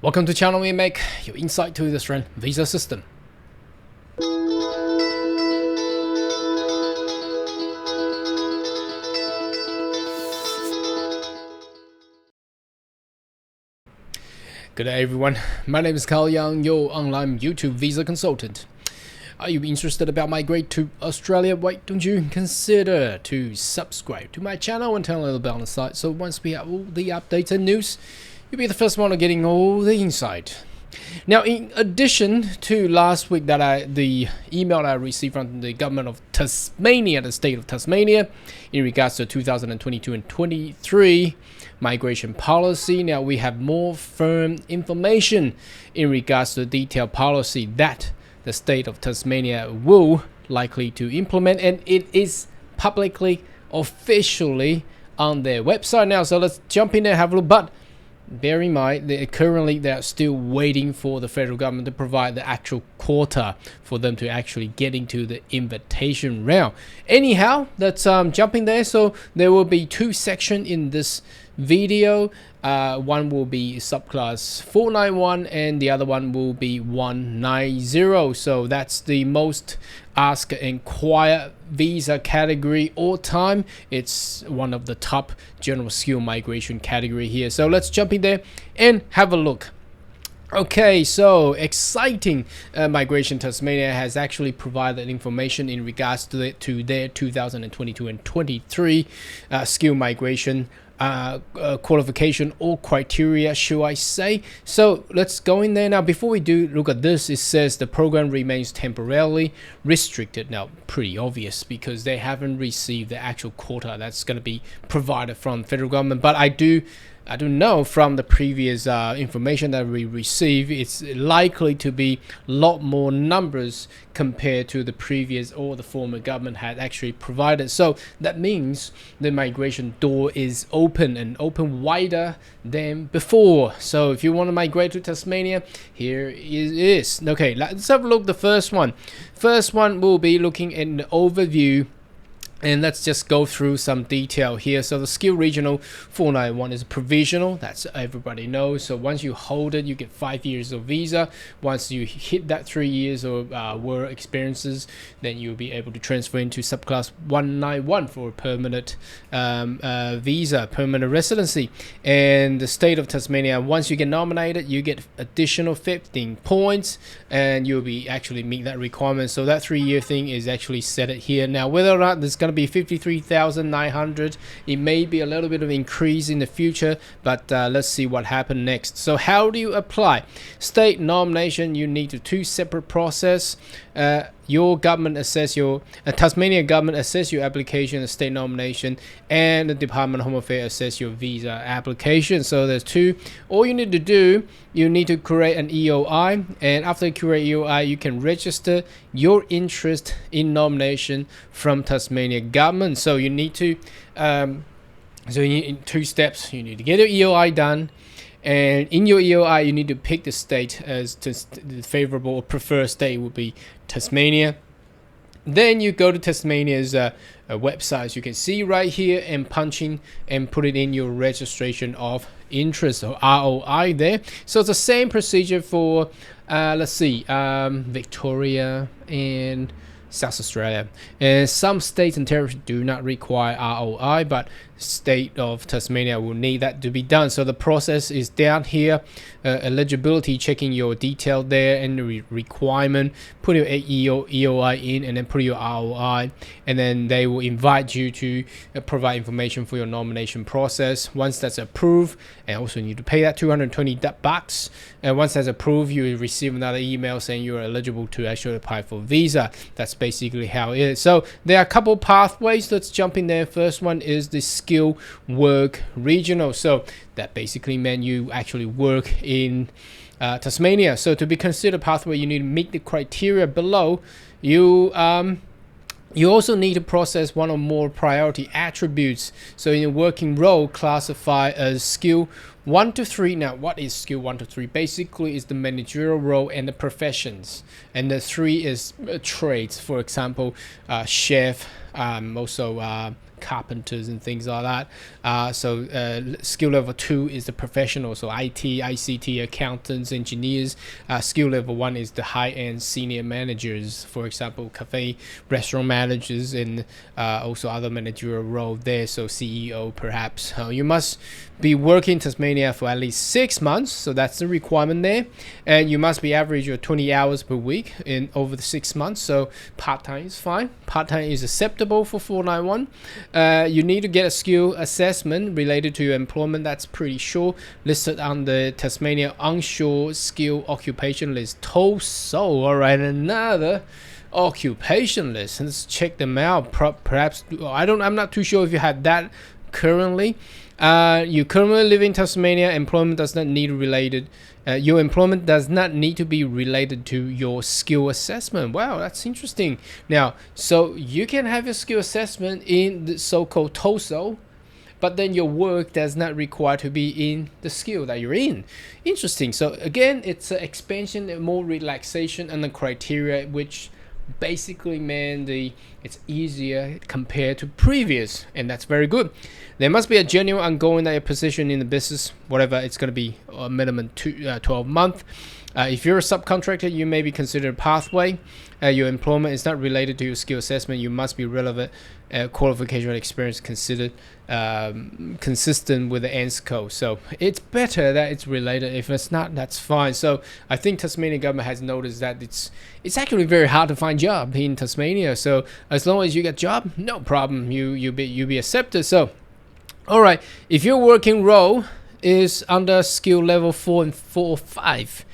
Welcome to channel we make your insight to the Australian visa system. Good day everyone, my name is Carl Young, your online YouTube visa consultant. Are you interested about migrate to Australia? Why don't you consider to subscribe to my channel and turn a little bell on the side, so once we have all the updates and news, you'll be the first one getting all the insight. Now, in addition to last week the email that I received from the government of Tasmania, the state of Tasmania, in regards to 2022 and 23 migration policy. Now we have more firm information in regards to the detailed policy that the state of Tasmania will likely to implement, and it is publicly, officially on their website now. So let's jump in there and have a look. But bear in mind that currently they're still waiting for the federal government to provide the actual quota for them to actually get into the invitation round. Anyhow, let's jump in there. So there will be two sections in this video. One will be subclass 491 and the other one will be 190. So that's the most ask and inquire visa category all time. It's one of the top general skill migration category here. So let's jump in there and have a look. Okay, so exciting. Migration Tasmania has actually provided information in regards to their 2022 and 23 skill migration qualification or criteria, should I say. So let's go in there now. Before we do look at this, it says the program remains temporarily restricted. Now, pretty obvious because they haven't received the actual quota that's going to be provided from federal government. But I do know from the previous information that we received, it's likely to be a lot more numbers compared to the previous or the former government had actually provided. So that means the migration door is open and open wider than before. So if you want to migrate to Tasmania, here it is. Okay, let's have a look at the first one. First one will be looking at an overview. And let's just go through some detail here. So the skill regional 491 is provisional. That's everybody knows. So once you hold it, you get 5 years of visa. Once you hit that 3 years of work experiences, then you'll be able to transfer into subclass 191 for a permanent visa, permanent residency. And the state of Tasmania, once you get nominated, you get additional 15 points and you'll be actually meet that requirement. So that 3-year thing is actually set it here. Now, whether or not there's going to be 53,900, it may be a little bit of increase in the future, but let's see what happens next. So how do you apply state nomination? You need to two separate process. Your government assess your Tasmania government assess your application, the state nomination, and the Department of Home Affairs assess your visa application. So there's two. All you need to do, you need to create an EOI, and after you create EOI, you can register your interest in nomination from Tasmania government. So you need to so you need two steps. You need to get your EOI done. And in your EOI, you need to pick the state as the favorable or preferred state would be Tasmania. Then you go to Tasmania's website, you can see right here, and punch in and put it in your registration of interest or ROI there. So it's the same procedure for let's see, Victoria and South Australia, and some states and territories do not require ROI, but state of Tasmania will need that to be done. So the process is down here, eligibility, checking your detail there and the requirement, put your EOI in and then put your ROI, and then they will invite you to provide information for your nomination process. Once that's approved, and also you need to pay that $220, and once that's approved, you will receive another email saying you're eligible to actually apply for visa. That's basically how it is. So there are a couple pathways. Let's jump in there. First one is the skill work regional. So that basically meant you actually work in Tasmania. So to be considered pathway, you need to meet the criteria below. You also need to process one or more priority attributes. So in a working role, classify as skill 1 to 3. Now, what is skill 1 to 3? Basically, is the managerial role and the professions. And the 3 is trades. For example, chef, also carpenters and things like that. Skill level 2 is the professional, so IT, ICT, accountants, engineers. Skill level 1 is the high-end senior managers, for example, cafe, restaurant managers, and also other managerial role there, so CEO perhaps. You must be working in Tasmania for at least 6 months, so that's the requirement there, and you must be average of 20 hours per week in over the 6 months. So part-time is fine. Part-time is acceptable for 491. You need to get a skill assessment related to your employment. That's pretty sure, listed on the Tasmania onshore skill occupation list, TOSO. All right, another occupation list. Let's check them out. Perhaps I'm not too sure if you have that currently. You currently live in Tasmania. Employment does not need related. Your employment does not need to be related to your skill assessment. Wow, that's interesting. Now, so you can have your skill assessment in the so-called TOSO, but then your work does not require to be in the skill that you're in. Interesting. So again, it's an expansion and more relaxation and the criteria, which basically meant it's easier compared to previous, and that's very good. There must be a genuine ongoing position in the business, whatever it's going to be, a minimum 12 months. If you're a subcontractor, you may be considered a pathway. Your employment is not related to your skill assessment. You must be relevant qualification and experience considered consistent with the ANZ code. So it's better that it's related. If it's not, that's fine. So I think Tasmanian government has noticed that it's actually very hard to find job in Tasmania. So as long as you get job, no problem. You be accepted. So all right, if your working role is under skill level 4 and 4 or 5.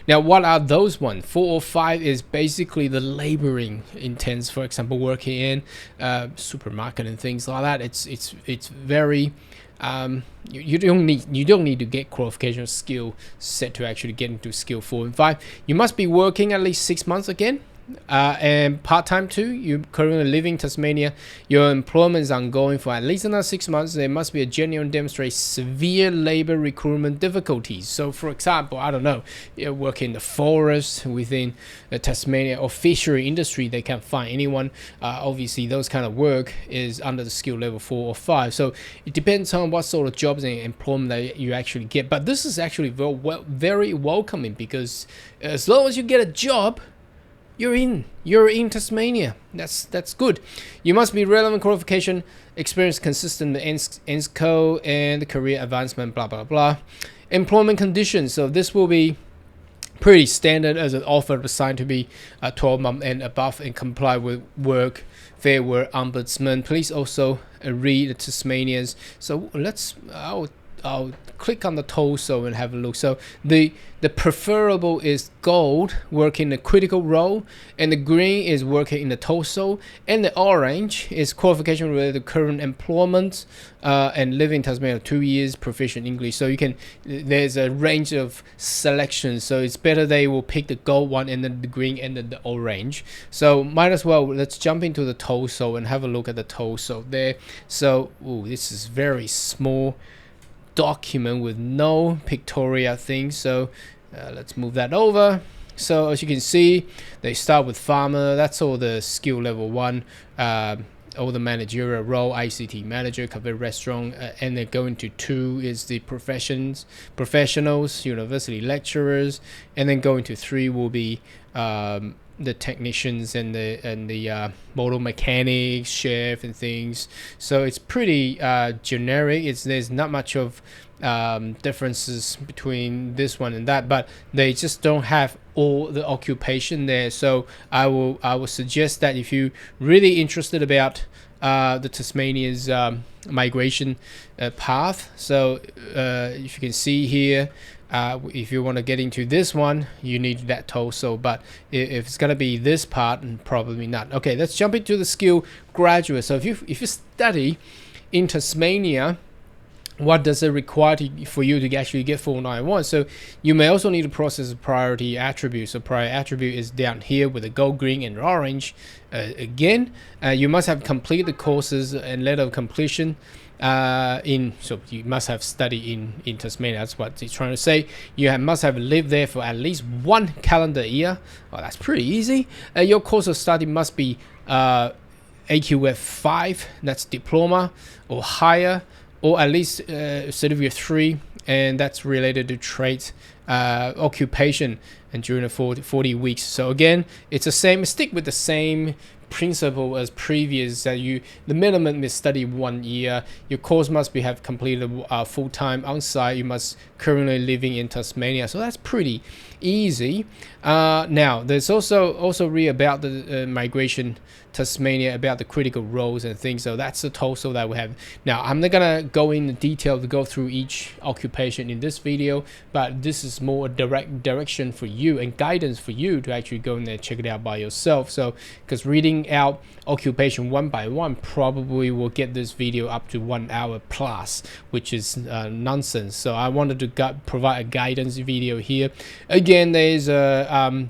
Now, what are those ones? 4 or 5 is basically the laboring intense. For example, working in supermarket and things like that. It's very you don't need to get qualification skill set to actually get into skill 4 and 5. You must be working at least 6 months again. And part-time too. You currently living in Tasmania. Your employment is ongoing for at least another 6 months. There must be a genuine demonstrate severe labor recruitment difficulties. So, for example, I don't know, you work in the forest within the Tasmania or fishery industry. They can't find anyone. Obviously, those kind of work is under the skill level 4 or 5. So it depends on what sort of jobs and employment that you actually get. But this is actually very welcoming, because as long as you get a job, you're in Tasmania. That's good. You must be relevant qualification, experience consistent with ANZ code and the career advancement, blah blah blah. Employment conditions. So this will be pretty standard as an offer assigned to be 12 months and above and comply with Fair Work Ombudsman. Please also read the Tasmanians. So I'll click on the TOSO and have a look. So the preferable is gold, working in a critical role, and the green is working in the TOSO, and the orange is qualification related to current employment and living in Tasmania 2 years, proficient English. So there's a range of selections. So it's better they will pick the gold one and then the green and then the orange. So might as well let's jump into the TOSO and have a look at the TOSO there. So this is very small document with no pictorial thing, so let's move that over. So as you can see, they start with farmer. That's all the skill level 1, all the managerial role, ICT manager, cafe, restaurant, and then going to 2 is the professionals, university lecturers, and then going to 3 will be the technicians and the motor mechanics, chef and things. So it's pretty generic. There's not much of differences between this one and that, but they just don't have all the occupation there. So I will suggest that if you really interested about the Tasmania's migration path, so if you can see here, if you want to get into this one, you need that TOSO, but if it's going to be this part, probably not. Okay, let's jump into the skill graduate. So if you study in Tasmania, what does it require for you to actually get 491? So you may also need to process a priority attribute. So priority attribute is down here with the gold, green, and orange. Again, you must have completed the courses and letter of completion. So you must have studied in Tasmania. That's what it's trying to say. You must have lived there for at least 1 calendar year. Well, that's pretty easy. Your course of study must be AQF 5, that's diploma or higher, or at least certificate 3, and that's related to trades, occupation, and during the 40 weeks. So again, it's the same, stick with the same principle as previous, that the minimum is study 1 year, your course must have completed full-time on-site, you must currently living in Tasmania. So that's pretty easy. Now there's also read about the Migration Tasmania, about the critical roles and things. So that's the TOEFL that we have. Now I'm not gonna go in detail to go through each occupation in this video, but this is more direct direction for you and guidance for you to actually go in there and check it out by yourself. So because reading out occupation one by one probably will get this video up to 1 hour plus, which is nonsense. So I wanted to provide a guidance video here. Again, there's a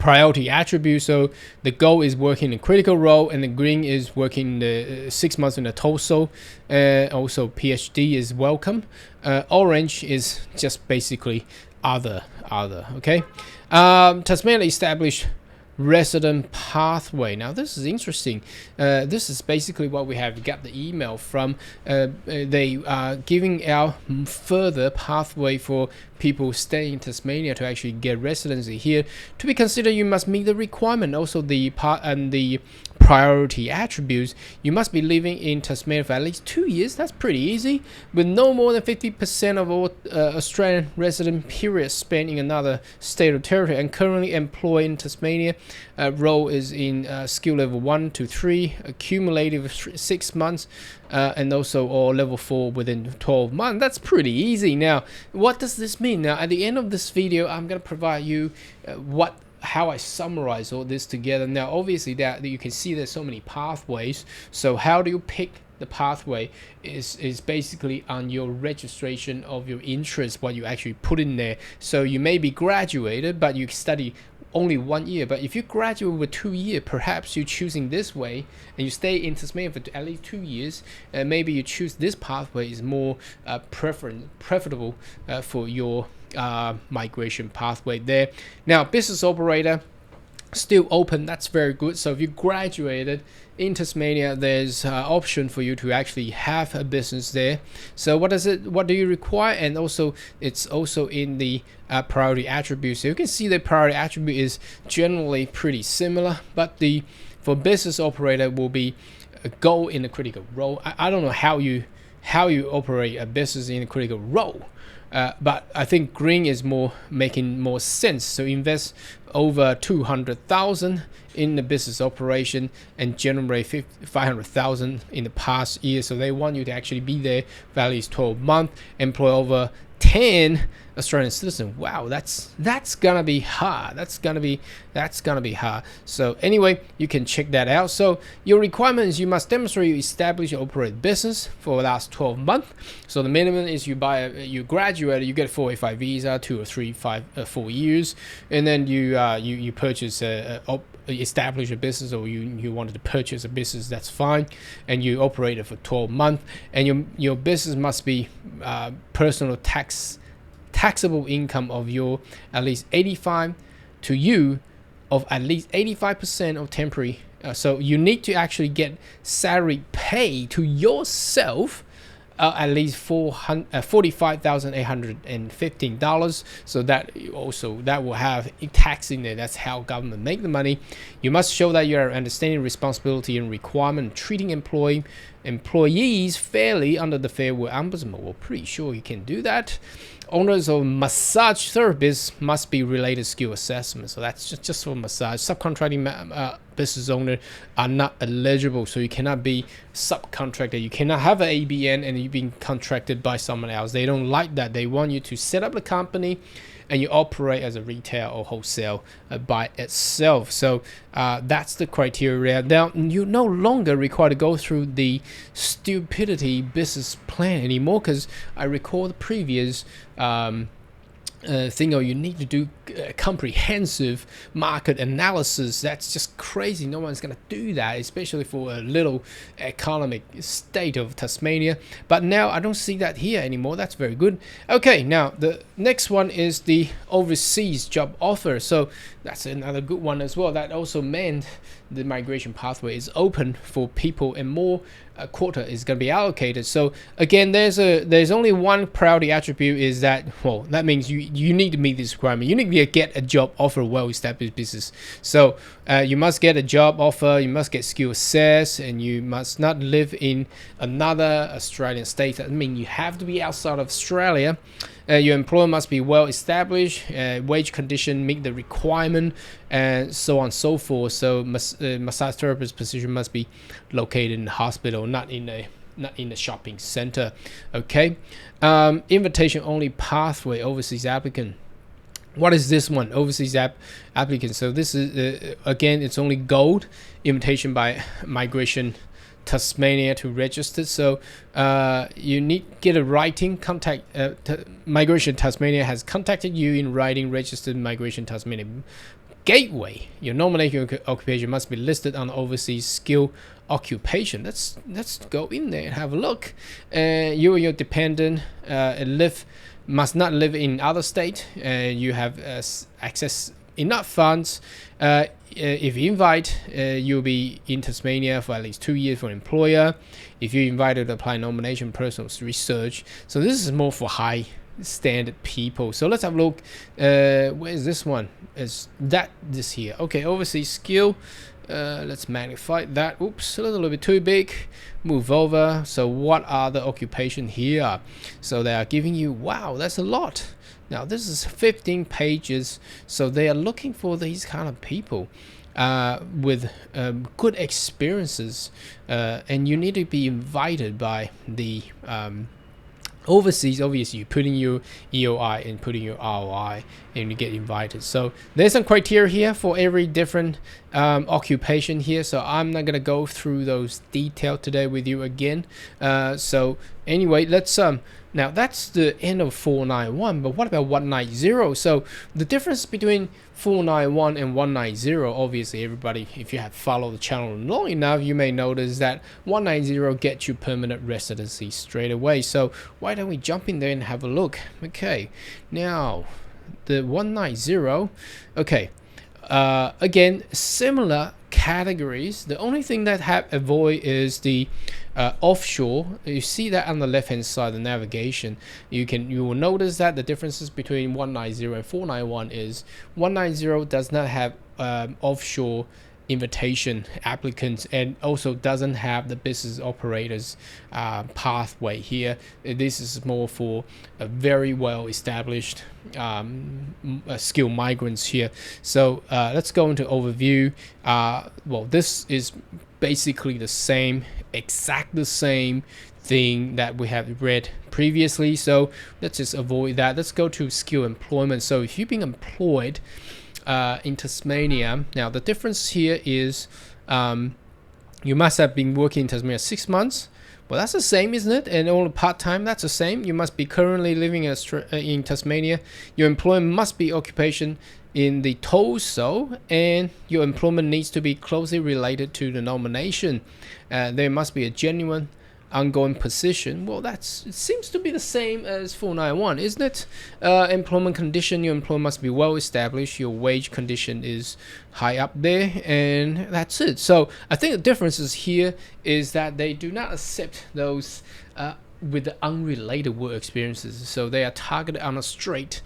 priority attribute. So the gold is working in critical role, and the green is working the 6 months in the TOEFL. Also PhD is welcome. Orange is just basically other. Okay. Tasmania established resident pathway. Now this is interesting. This is basically what we have got the email from. They are giving out further pathway for people staying in Tasmania to actually get residency here. To be considered, you must meet the requirement. Also the priority attributes, you must be living in Tasmania for at least 2 years. That's pretty easy. With no more than 50% of all Australian resident periods spent in another state or territory, and currently employed in Tasmania. Role is in skill level 1 to 3, accumulative 6 months, and also or level 4 within 12 months. That's pretty easy. Now what does this mean? Now at the end of this video, I'm going to provide you how I summarize all this together. Now obviously that you can see there's so many pathways. So how do you pick the pathway is basically on your registration of your interest, what you actually put in there. So you may be graduated, but you study only 1 year. But if you graduate with 2 years, perhaps you're choosing this way and you stay in Tasmania for at least 2 years, and maybe you choose this pathway is more preferable for your migration pathway there. Now business operator still open, that's very good. So if you graduated in Tasmania, there's option for you to actually have a business there. So what do you require? And also it's also in the priority attributes. So you can see the priority attribute is generally pretty similar, but for business operator will be a goal in a critical role. I don't know how you operate a business in a critical role. But I think green is making more sense. So invest over 200,000 in the business operation and generate 500,000 in the past year. So they want you to actually be there for at least 12 months, employ over 10 Australian citizens. Wow, that's gonna be hard. That's gonna be hard. So anyway, you can check that out. So your requirements, you must demonstrate you establish and operate business for the last 12 months. So the minimum is you graduate, you get 485 visa, 2 or 3, 5, 4 years, and then you purchase establish a business, or you wanted to purchase a business, that's fine, and you operate it for 12 months, and your business must be personal taxable income of your at least 85 to you of at least 85% of temporary. So you need to actually get salary pay to yourself at least $45,815. So that will have tax in there. That's how government make the money. You must show that you are understanding responsibility and requirement, treating employees fairly under the Fair Work Ombudsman. We're pretty sure you can do that. Owners of massage therapists must be related skill assessment. So that's just for massage. Subcontracting business owner are not eligible. So you cannot be subcontractor. You cannot have an ABN and you've been contracted by someone else. They don't like that. They want you to set up the company and you operate as a retail or wholesale by itself. So that's the criteria. Now you no longer required to go through the stupidity business plan anymore, because I recall the previous thing, or you need to do comprehensive market analysis. That's just crazy. No one's gonna do that, especially for a little economic state of Tasmania. But now I don't see that here anymore. That's very good. Okay, now the next one is the overseas job offer. So that's another good one as well. That also meant the migration pathway is open for people, and more quota is going to be allocated. So again, there's only one priority attribute, is that, well, that means you need to meet this requirement. You need to get a job offer, well-established business. So you must get a job offer, you must get skill assessed, and you must not live in another Australian state. That means you have to be outside of Australia. Your employer must be well established, wage condition meet the requirement, and so on and so forth. So massage therapist position must be located in the hospital, not in a shopping center. Okay, invitation only pathway, overseas applicant. What is this one? Overseas applicant. So this is again, it's only gold, invitation by Migration Tasmania to register. So you need to get a writing contact. Migration Tasmania has contacted you in writing. Registered Migration Tasmania gateway. Your nominated occupation must be listed on overseas skill occupation. Let's go in there and have a look. You or your dependent must not live in other state. You have access enough funds. If you invite, you'll be in Tasmania for at least 2 years for employer. If you're invited to apply nomination, personal research. So this is more for high standard people. So let's have a look. Where is this one? Is that this here? Okay, overseas skill. Let's magnify that. Oops, a little bit too big. Move over. So what are the occupation here? So they are giving you, wow, that's a lot. Now this is 15 pages. So they are looking for these kind of people with good experiences, and you need to be invited by the overseas. Obviously you put in your EOI and put in your ROI, and you get invited. So there's some criteria here for every different occupation here, so I'm not gonna go through those details today with you again. So anyway, let's now that's the end of 491, but what about 190? So the difference between 491 and 190, obviously everybody, if you have followed the channel long enough, you may notice that 190 gets you permanent residency straight away. So why don't we jump in there and have a look? Okay, now the 190, okay, again, similar categories. The only thing that have avoid is the offshore. You see that on the left hand side, the navigation. You will notice that the differences between 190 and 491 is 190 does not have offshore invitation applicants, and also doesn't have the business operators pathway here. This is more for a very well established skilled migrants here. So let's go into overview. Well, this is basically the same, exact the same thing that we have read previously. So let's just avoid that. Let's go to skill employment. So if you've been employed in Tasmania, now the difference here is you must have been working in Tasmania 6 months. Well, that's the same, isn't it? And all part-time, that's the same. You must be currently living in Tasmania. Your employment must be occupation in the torso, and your employment needs to be closely related to the nomination. There must be a genuine ongoing position. Well, it seems to be the same as 491, isn't it? Employment condition, your employment must be well established, your wage condition is high up there, and that's it. So I think the differences here is that they do not accept those with the unrelated work experiences. So they are targeted on a straight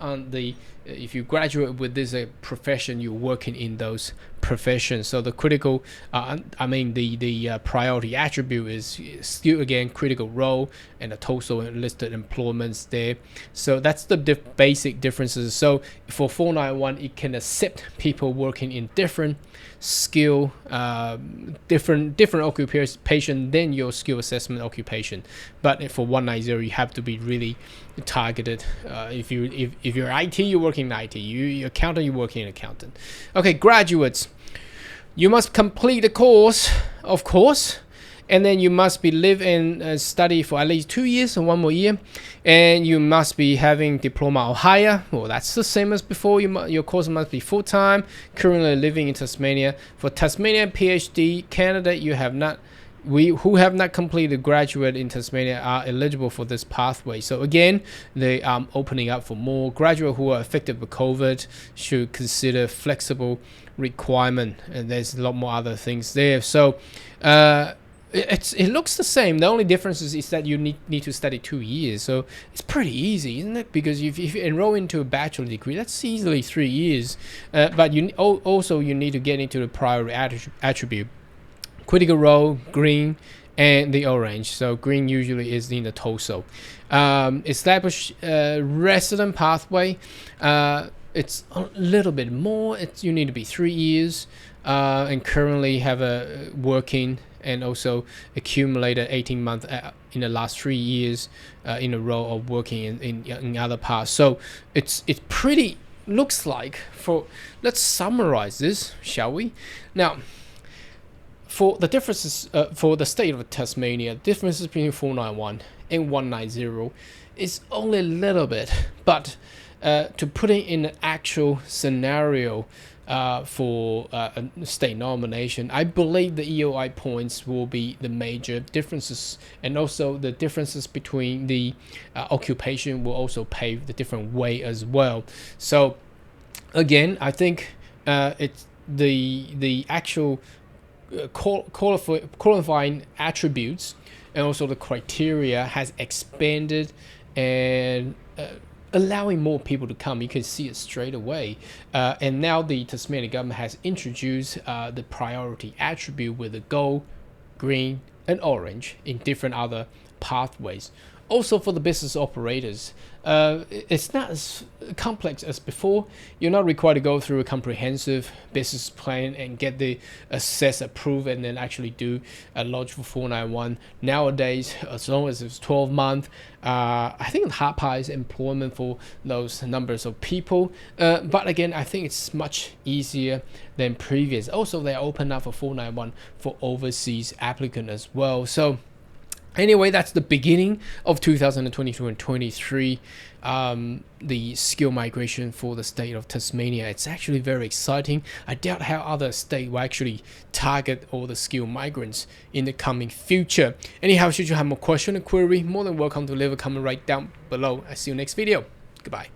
on the if you graduate with this profession, you're working in those professions. So the critical the priority attribute is still again critical role and the total listed employments there. So that's the basic differences. So for 491, it can accept people working in different skill, different occupation than your skill assessment occupation. But for 190, you have to be really targeted. If you're IT, you're working in IT. You're accountant, you're working in accountant. Okay, graduates, you must complete the course, of course, and then you must be live and study for at least 2 years and 1 more year, and you must be having diploma or higher. Well, that's the same as before. Your course must be full-time, currently living in Tasmania. For Tasmania PhD candidate, who have not completed graduate in Tasmania are eligible for this pathway. So again, they are opening up for more graduate who are affected by COVID should consider flexible requirement, and there's a lot more other things there. So it looks the same. The only difference is that you need to study 2 years. So it's pretty easy, isn't it? Because if you enroll into a bachelor degree, that's easily 3 years. But you need to get into the priority attribute. Critical role, green, and the orange. So green usually is in the torso. Establish resident pathway. It's a little bit more. You need to be 3 years and currently have a working and also accumulated 18 months in the last 3 years in a row of working in other parts. So it's pretty, looks like, let's summarize this, shall we? Now, for the differences for the state of Tasmania, differences between 491 and 190 is only a little bit, but to put it in an actual scenario for a state nomination, I believe the EOI points will be the major differences, and also the differences between the occupation will also pave the different way as well. So again, I think it's the actual qualifying attributes and also the criteria has expanded and allowing more people to come. You can see it straight away, and now the Tasmanian government has introduced the priority attribute with the gold, green, and orange in different other pathways. Also for the business operators, it's not as complex as before. You're not required to go through a comprehensive business plan and get the assess approved and then actually do a lodge for 491. Nowadays, as long as it's 12 months, I think the hard part is employment for those numbers of people. But again, I think it's much easier than previous. Also, they open up for 491 for overseas applicant as well. So anyway, that's the beginning of 2022 and 23, the skill migration for the state of Tasmania. It's actually very exciting. I doubt how other states will actually target all the skill migrants in the coming future. Anyhow, should you have more question or query, more than welcome to leave a comment right down below. I see you next video. Goodbye.